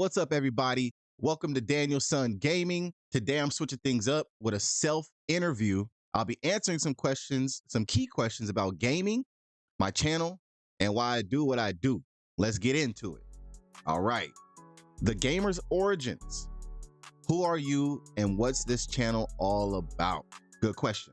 What's up, everybody? Welcome to Daniyelson Gaming. Today, I'm switching things up with a self-interview. I'll be answering some questions, some key questions about gaming, my channel, and why I do what I do. Let's get into it. All right. The gamer's origins. Who are you and what's this channel all about? Good question.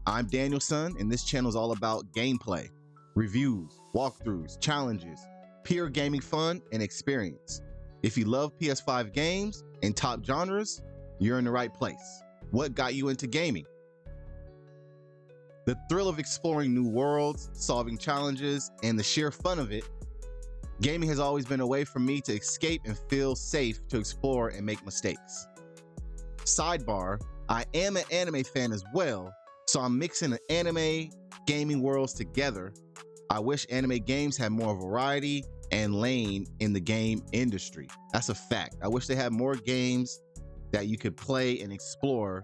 I'm Daniyelson, and this channel is all about gameplay, reviews, walkthroughs, challenges, pure gaming fun, and experience. If you love PS5 games and top genres, you're in the right place. What got you into gaming? The thrill of exploring new worlds, solving challenges, and the sheer fun of it. Gaming has always been a way for me to escape and feel safe to explore and make mistakes. Sidebar, I am an anime fan as well, so I'm mixing the anime gaming worlds together. I wish anime games had more variety and lane in the game industry. That's a fact. I wish they had more games that you could play and explore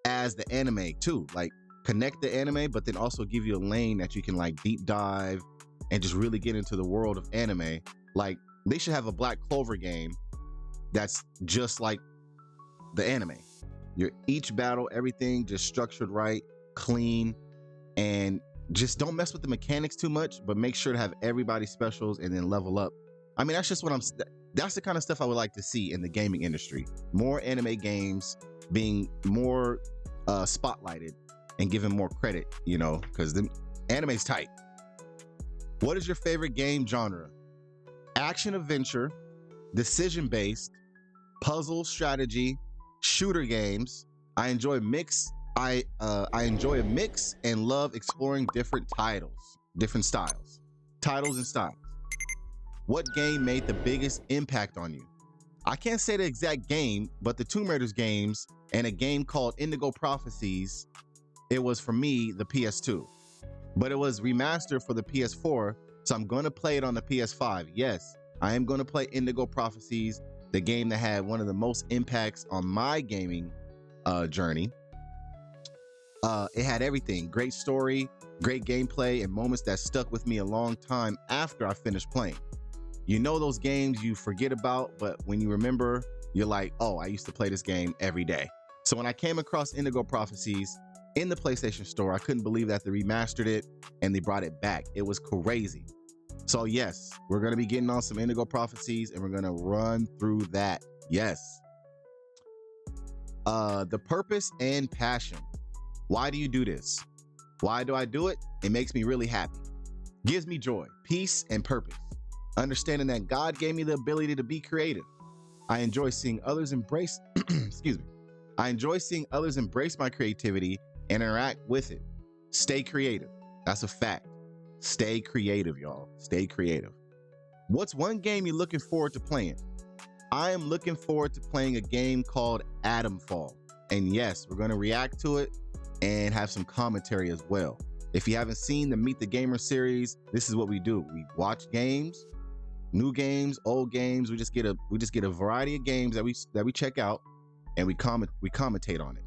as the anime too. Like connect the anime, but then also give you a lane that you can like deep dive and just really get into the world of anime. Like they should have a Black Clover game that's just like the anime. Each battle, everything just structured right, clean, and just don't mess with the mechanics too much, but make sure to have everybody specials and then level up. I mean, that's just what that's the kind of stuff I would like to see in the gaming industry. More anime games being more spotlighted and given more credit, you know, because the anime's tight. What is your favorite game genre? Action adventure, decision-based, puzzle strategy, shooter games. I enjoy a mix and love exploring different styles. What game made the biggest impact on you? I can't say the exact game, but the Tomb Raiders games and a game called Indigo Prophecies, it was for me the PS2. But it was remastered for the PS4, so I'm going to play it on the PS5. Yes, I am going to play Indigo Prophecies, the game that had one of the most impacts on my gaming journey. It had everything, great story, great gameplay, and moments that stuck with me a long time after I finished playing. You know those games you forget about, but when you remember, you're like, oh, I used to play this game every day. So when I came across Indigo Prophecies in the PlayStation Store, I couldn't believe that they remastered it and they brought it back. It was crazy. So yes, we're gonna be getting on some Indigo Prophecies and we're gonna run through that. Yes. The purpose and passion. Why do you do this? Why do I do it? It makes me really happy. Gives me joy, peace, and purpose. Understanding that God gave me the ability to be creative. I enjoy seeing others embrace, excuse me. I enjoy seeing others embrace my creativity and interact with it. Stay creative. That's a fact. Stay creative, y'all. Stay creative. What's one game you're looking forward to playing? I am looking forward to playing a game called Atomfall. And yes, we're going to react to it and have some commentary as well. If you haven't seen the Meet the Gamer series, this is what we do. We watch games, new games, old games. We just get a variety of games that we check out and we commentate on it.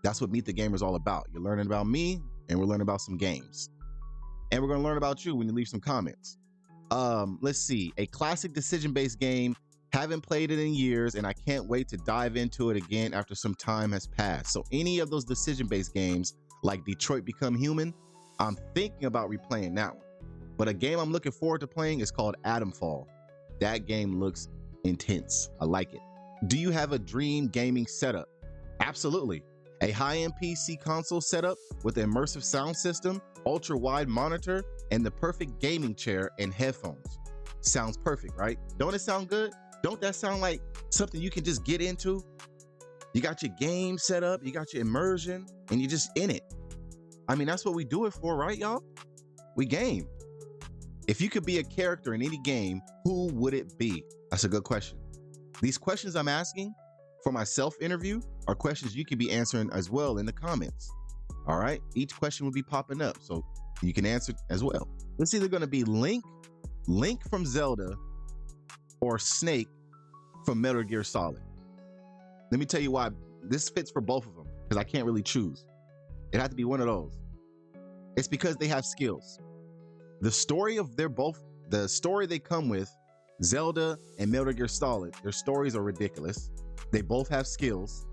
That's what Meet the Gamer is all about. You're learning about me and we're learning about some games. And we're going to learn about you when you leave some comments. Let's see, a classic decision-based game. Haven't played it in years and I can't wait to dive into it again after some time has passed. So any of those decision-based games like Detroit Become Human, I'm thinking about replaying that one. But a game I'm looking forward to playing is called Atomfall. That game looks intense. I like it. Do you have a dream gaming setup? Absolutely. A high-end PC console setup with an immersive sound system, ultra-wide monitor, and the perfect gaming chair and headphones. Sounds perfect, right? Don't it sound good? Don't that sound like something you can just get into? You got your game set up, you got your immersion, and you're just in it. I mean, that's what we do it for, right, y'all? We game. If you could be a character in any game, who would it be? That's a good question. These questions I'm asking for my self-interview are questions you can be answering as well in the comments. All right, each question will be popping up, so you can answer as well. It's either gonna be Link from Zelda, or Snake from Metal Gear Solid. Let me tell you why this fits for both of them, because I can't really choose. It had to be one of those. It's because they have skills. The story they come with Zelda and Metal Gear Solid, their stories are ridiculous. They both have skills,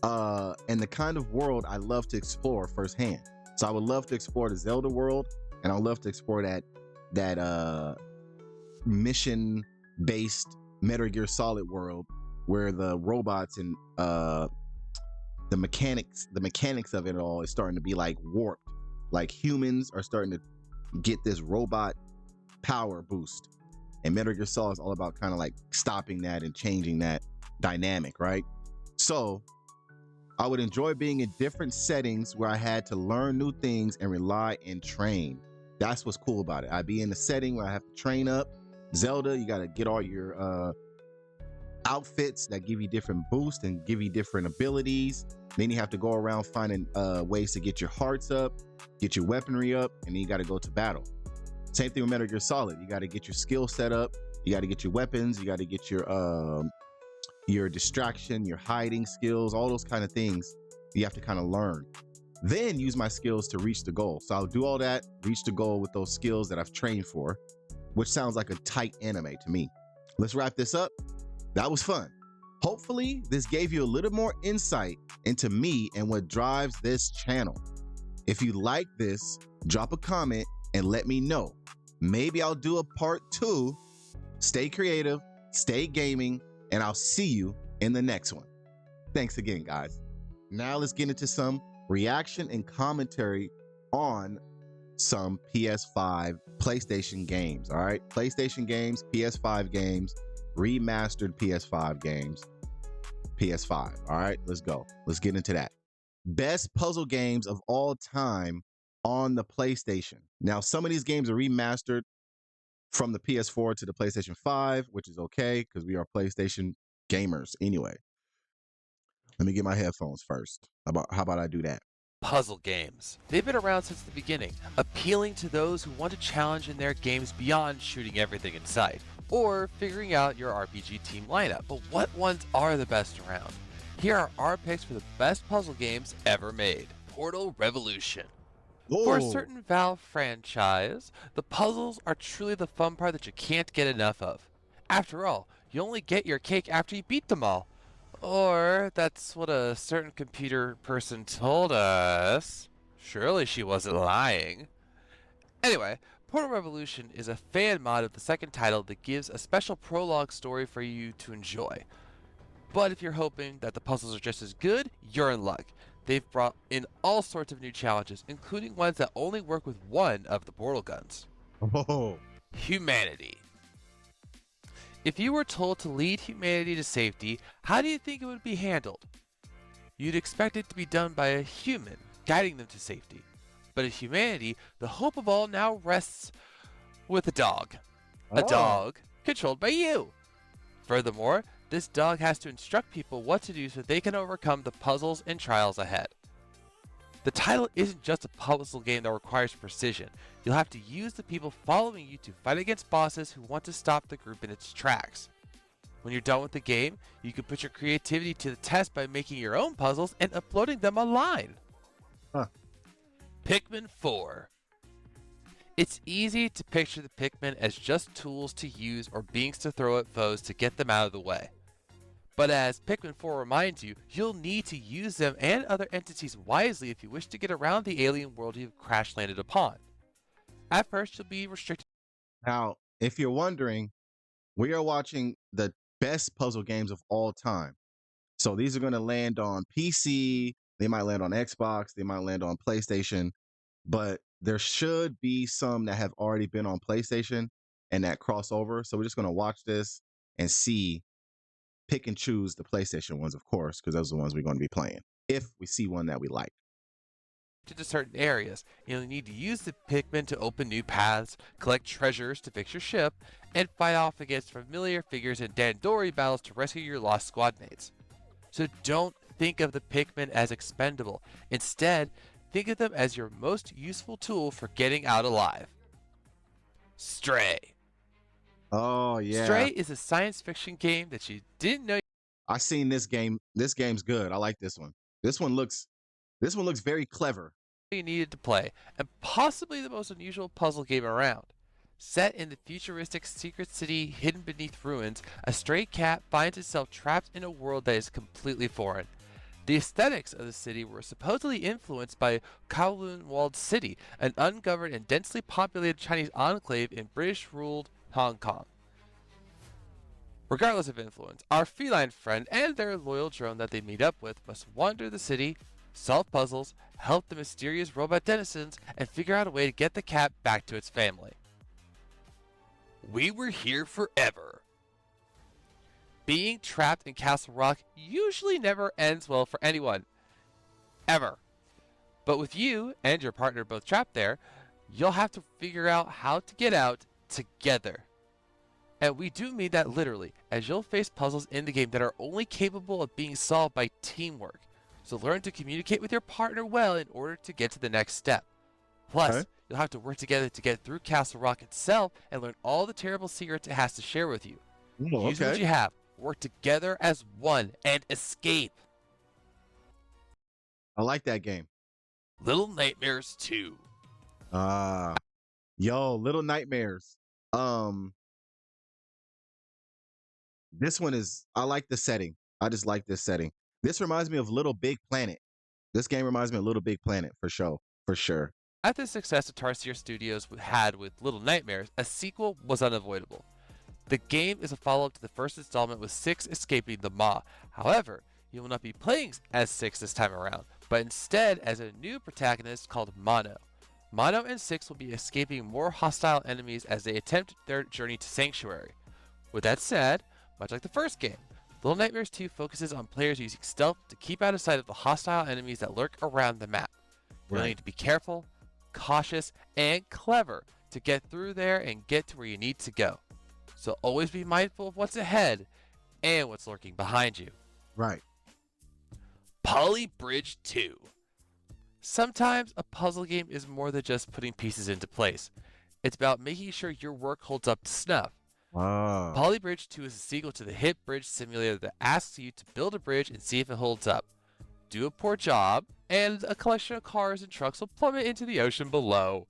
and the kind of world I love to explore firsthand. So I would love to explore the Zelda world, and I would love to explore that mission based Metal Gear Solid world where the robots and the mechanics of it all is starting to be like warped. Like humans are starting to get this robot power boost. And Metal Gear Solid is all about kind of like stopping that and changing that dynamic, right? So I would enjoy being in different settings where I had to learn new things and rely and train. That's what's cool about it. I'd be in a setting where I have to train up. Zelda, you got to get all your outfits that give you different boosts and give you different abilities. Then you have to go around finding ways to get your hearts up, get your weaponry up, and then you got to go to battle. Same thing with Metal Gear Solid. You got to get your skill set up. You got to get your weapons. You got to get your distraction, your hiding skills, all those kind of things you have to kind of learn. Then use my skills to reach the goal. So I'll do all that, reach the goal with those skills that I've trained for, which sounds like a tight anime to me. Let's wrap this up. That was fun. Hopefully, this gave you a little more insight into me and what drives this channel. If you like this, drop a comment and let me know. Maybe I'll do a part 2. Stay creative, stay gaming, and I'll see you in the next one. Thanks again, guys. Now let's get into some reaction and commentary on some PS5, PlayStation games, all right? PlayStation games, PS5 games, remastered PS5 games, PS5, all right? Let's go. Let's get into that. Best puzzle games of all time on the PlayStation. Now, some of these games are remastered from the PS4 to the PlayStation 5, which is okay because we are PlayStation gamers anyway. Let me get my headphones first. How about I do that? Puzzle games. They've been around since the beginning, appealing to those who want a challenge in their games beyond shooting everything in sight, or figuring out your RPG team lineup. But what ones are the best around? Here are our picks for the best puzzle games ever made. Portal Revolution. Whoa. For a certain Valve franchise, the puzzles are truly the fun part that you can't get enough of. After all, you only get your cake after you beat them all. Or that's what a certain computer person told us. Surely she wasn't lying. Anyway, Portal Revolution is a fan mod of the second title that gives a special prologue story for you to enjoy. But if you're hoping that the puzzles are just as good, you're in luck. They've brought in all sorts of new challenges, including ones that only work with one of the portal guns. Oh. Humanity. If you were told to lead humanity to safety, how do you think it would be handled? You'd expect it to be done by a human, guiding them to safety. But in humanity, the hope of all now rests with a dog. A dog controlled by you. Furthermore, this dog has to instruct people what to do so they can overcome the puzzles and trials ahead. The title isn't just a puzzle game that requires precision. You'll have to use the people following you to fight against bosses who want to stop the group in its tracks. When you're done with the game, you can put your creativity to the test by making your own puzzles and uploading them online. Pikmin 4. It's easy to picture the Pikmin as just tools to use or beings to throw at foes to get them out of the way. But as Pikmin 4 reminds you, you'll need to use them and other entities wisely if you wish to get around the alien world you've crash landed upon. At first, you'll be restricted. Now, if you're wondering, we are watching the best puzzle games of all time. So these are going to land on PC, they might land on Xbox, they might land on PlayStation, but there should be some that have already been on PlayStation and that crossover. So we're just going to watch this and see, pick and choose the PlayStation ones, of course, because those are the ones we're going to be playing, if we see one that we like. To certain areas, you'll need to use the Pikmin to open new paths, collect treasures to fix your ship, and fight off against familiar figures in Dandori battles to rescue your lost squad mates. So don't think of the Pikmin as expendable. Instead, think of them as your most useful tool for getting out alive. Stray. Oh yeah. Stray is a science fiction game that you didn't know. I seen this game. This game's good. I like this one. This one looks very clever. You needed to play, and possibly the most unusual puzzle game around. Set in the futuristic secret city hidden beneath ruins, a stray cat finds itself trapped in a world that is completely foreign. The aesthetics of the city were supposedly influenced by Kowloon Walled City, an ungoverned and densely populated Chinese enclave in British-ruled Hong Kong. Regardless of influence, our feline friend and their loyal drone that they meet up with must wander the city, solve puzzles, help the mysterious robot denizens, and figure out a way to get the cat back to its family. We were here forever. Being trapped in Castle Rock usually never ends well for anyone. Ever. But with you and your partner both trapped there, you'll have to figure out how to get out together. And we do mean that literally, as you'll face puzzles in the game that are only capable of being solved by teamwork. So learn to communicate with your partner well in order to get to the next step. Plus, Okay. you'll have to work together to get through Castle Rock itself and learn all the terrible secrets it has to share with you. Oh, Use what you have, work together as one, and escape. I like that game. Little Nightmares 2. Yo, Little Nightmares. This one is, I like the setting. I just like this setting. This reminds me of Little Big Planet. This game reminds me of Little Big Planet for sure. For sure. After the success that Tarsier Studios had with Little Nightmares, a sequel was unavoidable. The game is a follow-up to the first installment with Six escaping the Maw. However, you will not be playing as Six this time around, but instead as a new protagonist called Mono. Mono and Six will be escaping more hostile enemies as they attempt their journey to Sanctuary. With that said, much like the first game, Little Nightmares 2 focuses on players using stealth to keep out of sight of the hostile enemies that lurk around the map. You'll need to be careful, cautious, and clever to get through there and get to where you need to go. So always be mindful of what's ahead and what's lurking behind you. Right. Poly Bridge 2. Sometimes a puzzle game is more than just putting pieces into place. It's about making sure your work holds up to snuff. Wow. Poly Bridge 2 is a sequel to the hit bridge simulator that asks you to build a bridge and see if it holds up. Do a poor job, and a collection of cars and trucks will plummet into the ocean below.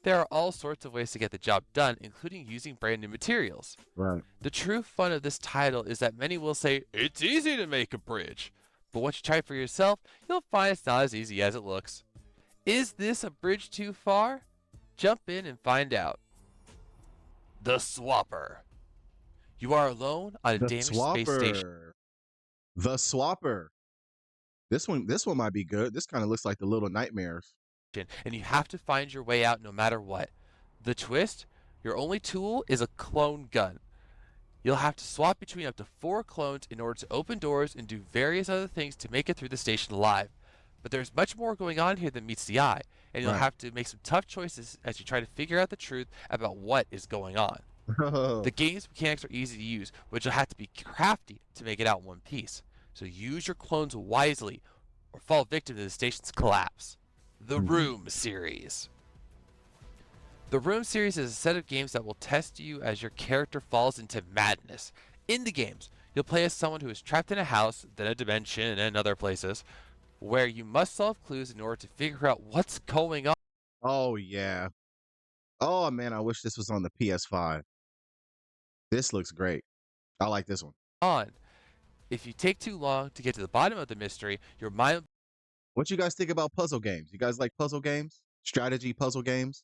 There are all sorts of ways to get the job done, including using brand new materials. Right. The true fun of this title is that many will say, it's easy to make a bridge. But once you try it for yourself, you'll find it's not as easy as it looks. Is this a bridge too far? Jump in and find out. The Swapper. You are alone on a The damaged space station. Swapper. The Swapper. This one might be good. This kind of looks like the Little Nightmares. And you have to find your way out no matter what. The twist? Your only tool is a clone gun. You'll have to swap between up to 4 clones in order to open doors and do various other things to make it through the station alive. But there's much more going on here than meets the eye, and you'll have to make some tough choices as you try to figure out the truth about what is going on. The game's mechanics are easy to use, but you'll have to be crafty to make it out in one piece. So use your clones wisely, or fall victim to the station's collapse. The Room series. The Room series is a set of games that will test you as your character falls into madness. In the games, you'll play as someone who is trapped in a house, then a dimension, and other places, where you must solve clues in order to figure out what's going on. Oh yeah. Oh man, I wish this was on the PS5. This looks great. I like this one. If you take too long to get to the bottom of the mystery, your mind will What you guys think about puzzle games? You guys like puzzle games? Strategy puzzle games?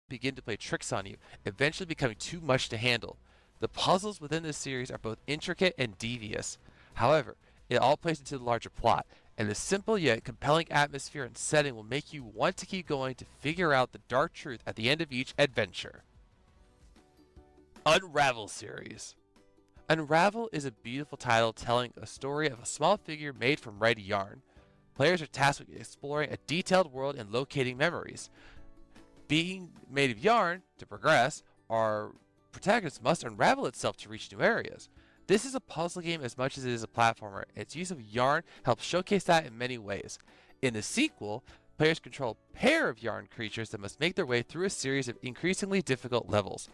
begin to play tricks on you, eventually becoming too much to handle. The puzzles within this series are both intricate and devious. However, it all plays into the larger plot, and the simple yet compelling atmosphere and setting will make you want to keep going to figure out the dark truth at the end of each adventure. Unravel series. Unravel is a beautiful title telling a story of a small figure made from red yarn. Players are tasked with exploring a detailed world and locating memories. Being made of yarn, to progress, our protagonist must unravel itself to reach new areas. This is a puzzle game as much as it is a platformer. Its use of yarn helps showcase that in many ways. In the sequel, players control a pair of yarn creatures that must make their way through a series of increasingly difficult levels.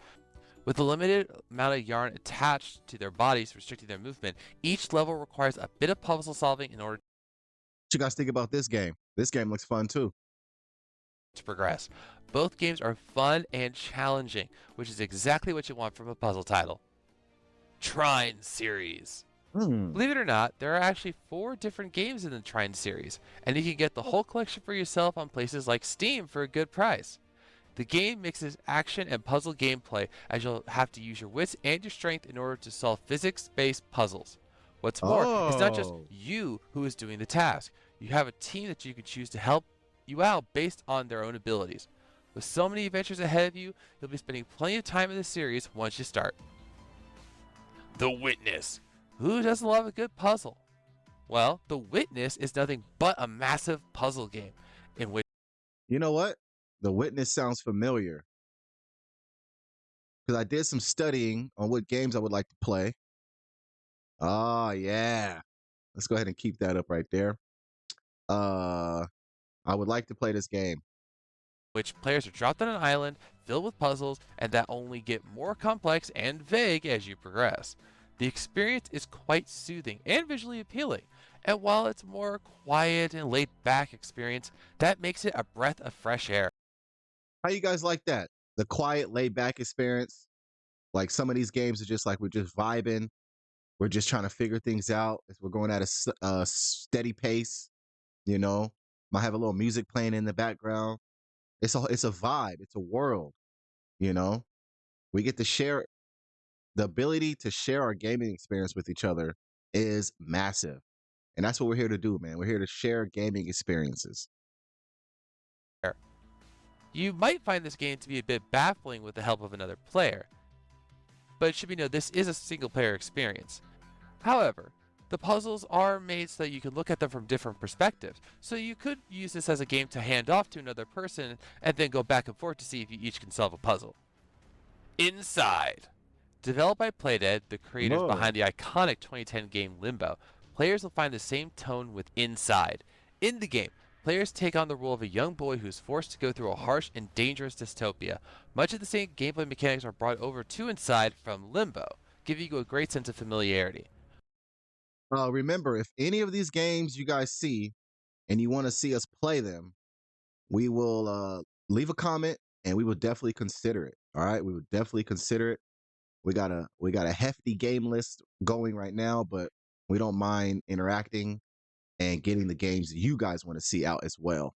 With a limited amount of yarn attached to their bodies restricting their movement, each level requires a bit of puzzle solving in order. What you guys think about this game? This game looks fun too. to progress. Both games are fun and challenging, which is exactly what you want from a puzzle title. Trine series. Hmm. Believe it or not, there are actually 4 different games in the Trine series, and you can get the whole collection for yourself on places like Steam for a good price. The game mixes action and puzzle gameplay, as you'll have to use your wits and your strength in order to solve physics-based puzzles. What's more, it's not just Oh. you who is doing the task. You have a team that you can choose to help you out based on their own abilities. With so many adventures ahead of you, you'll be spending plenty of time in the series once you start. The Witness. Who doesn't love a good puzzle? Well, The Witness is nothing but a massive puzzle game in which You know what? The Witness sounds familiar because I did some studying on what games I would like to play. Oh, yeah. Let's go ahead and keep that up right there. Uh, I would like to play this game. players are dropped on an island filled with puzzles and that only get more complex and vague as you progress. The experience is quite soothing and visually appealing, and while it's a more quiet and laid back experience, that makes it a breath of fresh air. How you guys like that? The quiet, laid back experience. Like some of these games are just like we're just vibing. We're just trying to figure things out. We're going at a steady pace. You know, might have a little music playing in the background. It's a vibe. It's a world. You know, we get to share the ability to share our gaming experience with each other is massive, and that's what we're here to do, man. We're here to share gaming experiences. You might find this game to be a bit baffling with the help of another player, but it should be noted this is a single player experience. However, the puzzles are made so that you can look at them from different perspectives, so you could use this as a game to hand off to another person and then go back and forth to see if you each can solve a puzzle. Inside. Developed by Playdead, the creators Whoa. behind the iconic 2010 game Limbo, players will find the same tone with Inside. In the game, players take on the role of a young boy who is forced to go through a harsh and dangerous dystopia. Much of the same gameplay mechanics are brought over to Inside from Limbo, giving you a great sense of familiarity. Remember, if any of these games you guys see and you want to see us play them, we will leave a comment and we will definitely consider it. All right, we would definitely consider it. We got a hefty game list going right now, but we don't mind interacting and getting the games that you guys want to see out as well.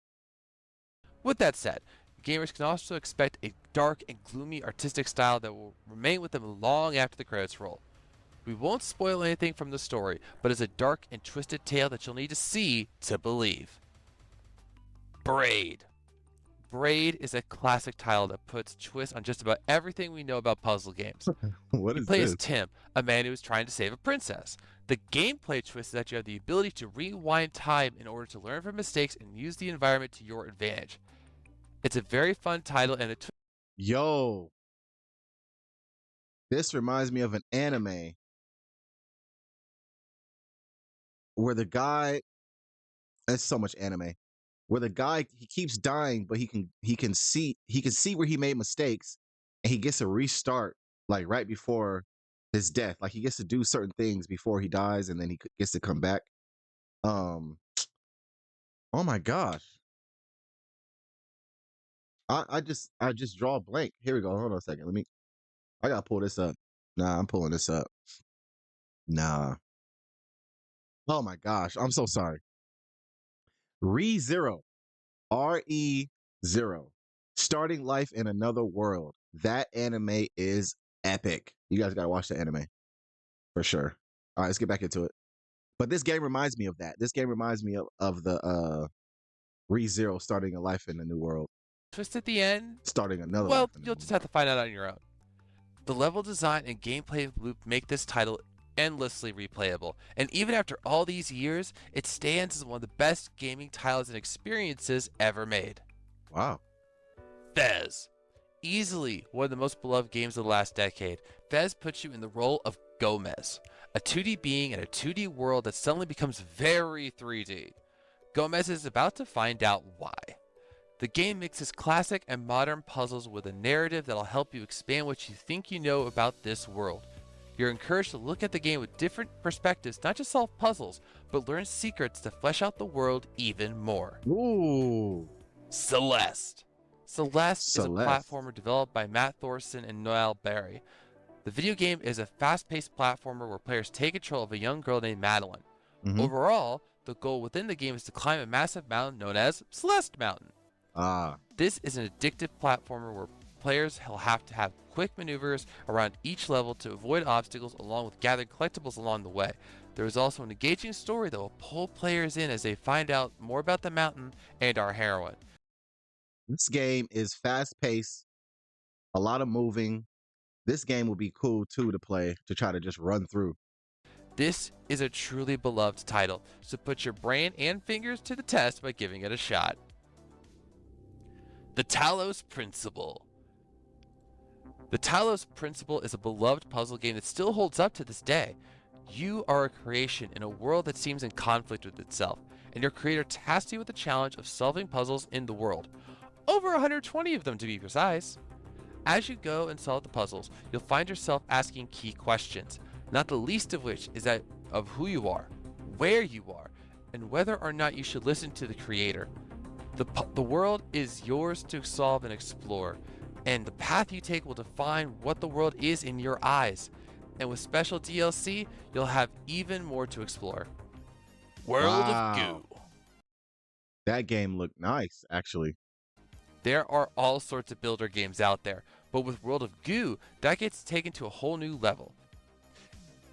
With that said, gamers can also expect a dark and gloomy artistic style that will remain with them long after the credits roll. We won't spoil anything from the story, but it's a dark and twisted tale that you'll need to see to believe. Braid. Braid is a classic title that puts twists on just about everything we know about puzzle games. What You is play as this? Tim, a man who is trying to save a princess. The gameplay twist is that you have the ability to rewind time in order to learn from mistakes and use the environment to your advantage. It's a very fun title and the twist Yo, this reminds me of an anime where the guy, it's so much anime, where the guy he keeps dying, but he can see where he made mistakes, and he gets a restart like right before his death. Like he gets to do certain things before he dies, and then gets to come back. Um, oh my gosh, I just draw a blank. Here we go. Hold on a second. I gotta pull this up. Nah, I'm pulling this up. Nah. Oh my gosh, I'm so sorry. ReZero. RE0. Starting life in another world. That anime is epic. You guys gotta watch the anime for sure. All right, let's get back into it. But this game reminds me of that. This game reminds me of the ReZero starting a life in a new world. twist at the end, Starting another life well, in a you'll new just world. have to find out on your own. The level design and gameplay loop make this title endlessly replayable, and even after all these years, it stands as one of the best gaming titles and experiences ever made. Wow. Fez. Easily one of the most beloved games of the last decade, Fez puts you in the role of Gomez, a 2D being in a 2D world that suddenly becomes very 3D. Gomez is about to find out why. The game mixes classic and modern puzzles with a narrative that'll help you expand what you think you know about this world. You're encouraged to look at the game with different perspectives, not just solve puzzles, but learn secrets to flesh out the world even more. Ooh. Celeste. Celeste is a Celeste. platformer developed by Matt Thorson and Noel Berry. The video game is a fast-paced platformer where players take control of a young girl named Madeline. Mm-hmm. Overall, the goal within the game is to climb a massive mountain known as Celeste Mountain. Ah, This is an addictive platformer where players will have to have quick maneuvers around each level to avoid obstacles along with gathering collectibles along the way. There is also an engaging story that will pull players in as they find out more about the mountain and our heroine. this game is fast paced, a lot of moving. This game will be cool too to play to try to just run through. This is a truly beloved title, so put your brain and fingers to the test by giving it a shot. The Talos Principle. The Talos Principle is a beloved puzzle game that still holds up to this day. You are a creation in a world that seems in conflict with itself, and your creator tasks you with the challenge of solving puzzles in the world. Over 120 of them to be precise. As you go and solve the puzzles, you'll find yourself asking key questions, not the least of which is that of who you are, where you are, and whether or not you should listen to the creator. The world is yours to solve and explore, and the path you take will define what the world is in your eyes. And with special DLC, you'll have even more to explore. World of Wow. Goo. That game looked nice, actually. There are all sorts of builder games out there, but with World of Goo, that gets taken to a whole new level.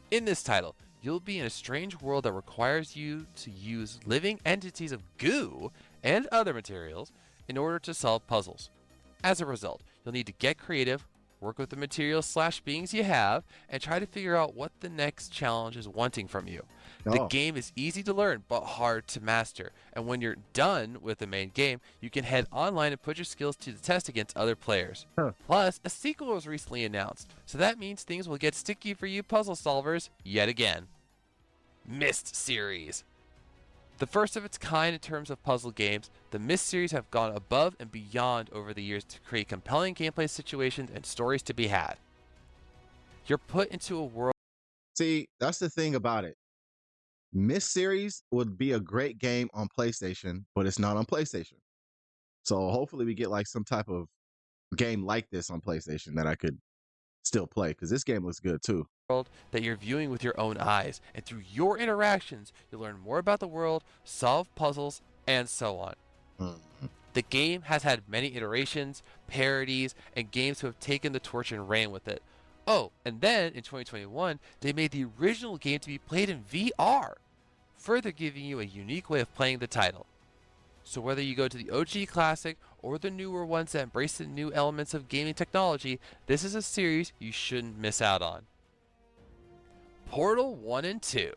In this title, you'll be in a strange world that requires you to use living entities of goo and other materials in order to solve puzzles. As a result, you'll need to get creative, work with the materials/beings you have, and try to figure out what the next challenge is wanting from you. The Oh, game is easy to learn but hard to master, and when you're done with the main game, you can head online and put your skills to the test against other players. huh. Plus, a sequel was recently announced, so that means things will get sticky for you puzzle solvers yet again. Myst series. The first of its kind in terms of puzzle games, the Myst series have gone above and beyond over the years to create compelling gameplay situations and stories to be had. You're put into a world. See, that's the thing about it. Miss Series would be a great game on PlayStation, but it's not on PlayStation. So hopefully we get like some type of game like this on PlayStation that I could still play because this game looks good too. That you're viewing with your own eyes, and through your interactions, you'll learn more about the world, solve puzzles, and so on. Mhm. The game has had many iterations, parodies, and games who have taken the torch and ran with it. Oh, and then in 2021, they made the original game to be played in VR, further giving you a unique way of playing the title. So whether you go to the OG Classic or the newer ones that embrace the new elements of gaming technology, this is a series you shouldn't miss out on. Portal 1 and 2.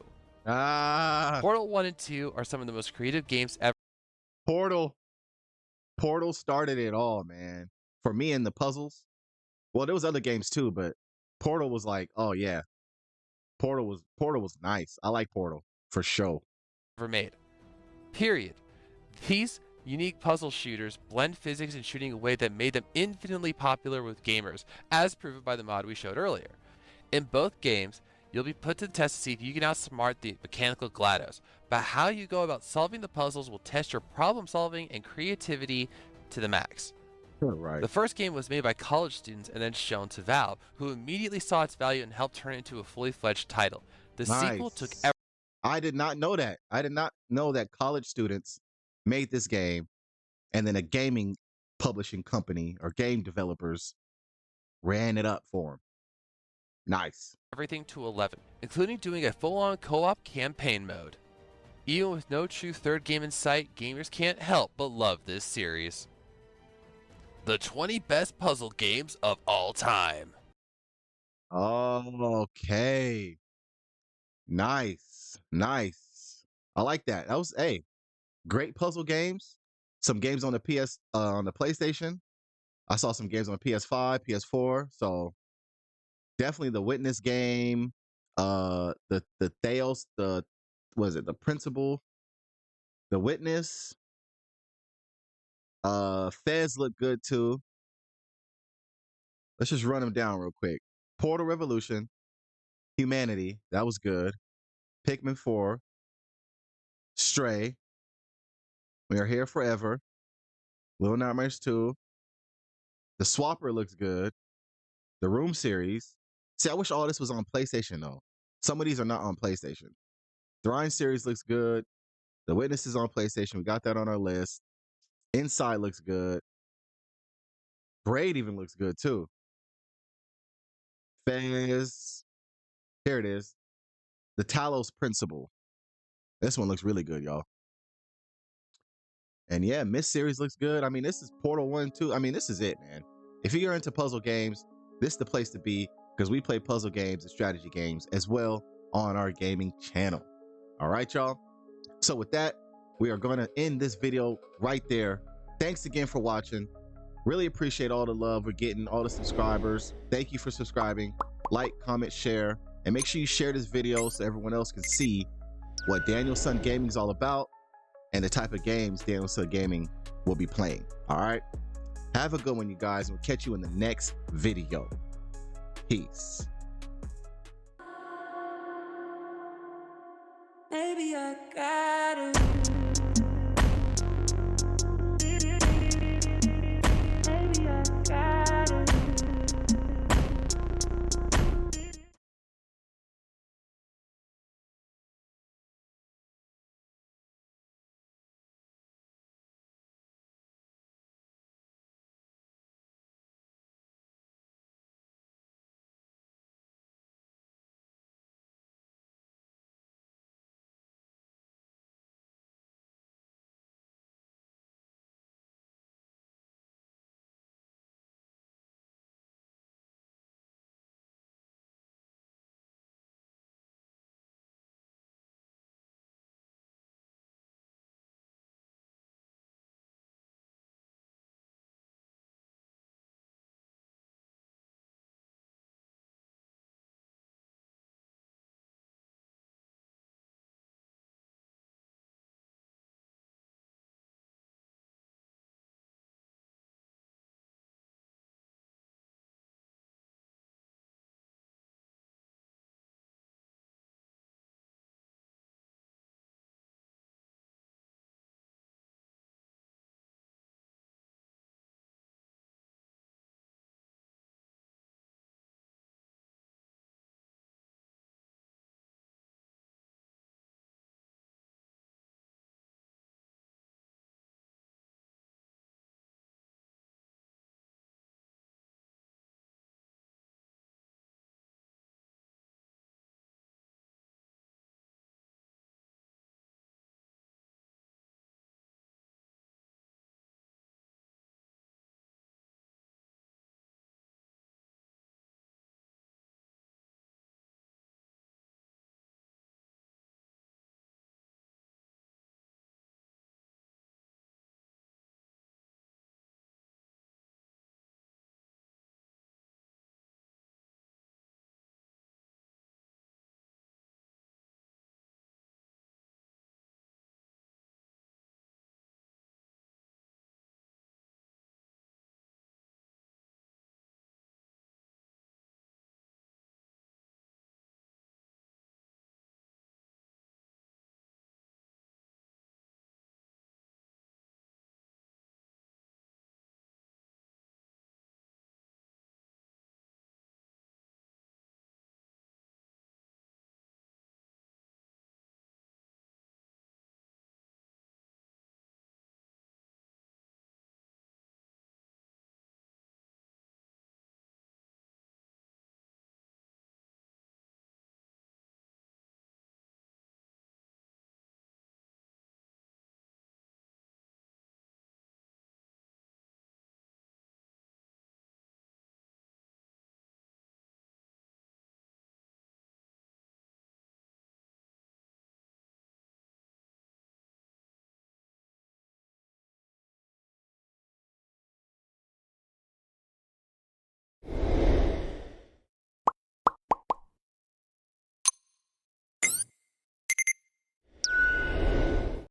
Ah, Portal 1 and 2 are some of the most creative games ever. Portal. Portal started it all, man. For me in the puzzles. Well, there was other games too, but Portal was like, oh yeah, Portal was nice. I like Portal for sure. Made. Period. These unique puzzle shooters blend physics and shooting in a way that made them infinitely popular with gamers, as proven by the mod we showed earlier. In both games, you'll be put to the test to see if you can outsmart the mechanical GLaDOS, but how you go about solving the puzzles will test your problem solving and creativity to the max. Right. The first game was made by college students and then shown to Valve, who immediately saw its value and helped turn it into a fully fledged title. The sequel took Nice. I did not know that. I did not know that college students made this game and then a gaming publishing company or game developers ran it up for them. Nice. everything to 11, including doing a full-on co-op campaign mode. Even with no true third game in sight, gamers can't help but love this series. The 20 best puzzle games of all time. Okay. Nice. Nice. I like that. That was great puzzle games. Some games on the on the PlayStation. I saw some games on PS5, PS4. So definitely the Witness game, the Theos, the was it the Principal, the Witness, Fez looked good too. Let's just run them down real quick. Portal Revolution, Humanity, that was good. Pikmin 4, Stray, We Are Here Forever, Little Nightmares 2. The Swapper looks good. The Room series. See, I wish all this was on PlayStation though. Some of these are not on PlayStation. The Rhine series looks good. The Witness is on PlayStation. We got that on our list. Inside looks good. Braid even looks good too. Fez. Here it is. The Talos Principle. This one looks really good, y'all. And yeah, Myst series looks good. I mean, this is Portal 1, 2. I mean, this is it, man. If you're into puzzle games, this is the place to be because we play puzzle games and strategy games as well on our gaming channel. All right, y'all. So with that, we are going to end this video right there. Thanks again for watching. Really appreciate all the love we're getting, all the subscribers. Thank you for subscribing. Like, comment, share, and make sure you share this video so everyone else can see what Daniyelson Gaming is all about and the type of games Daniyelson Gaming will be playing. All right. Have a good one, you guys. We'll catch you in the next video. Peace. Maybe I gotta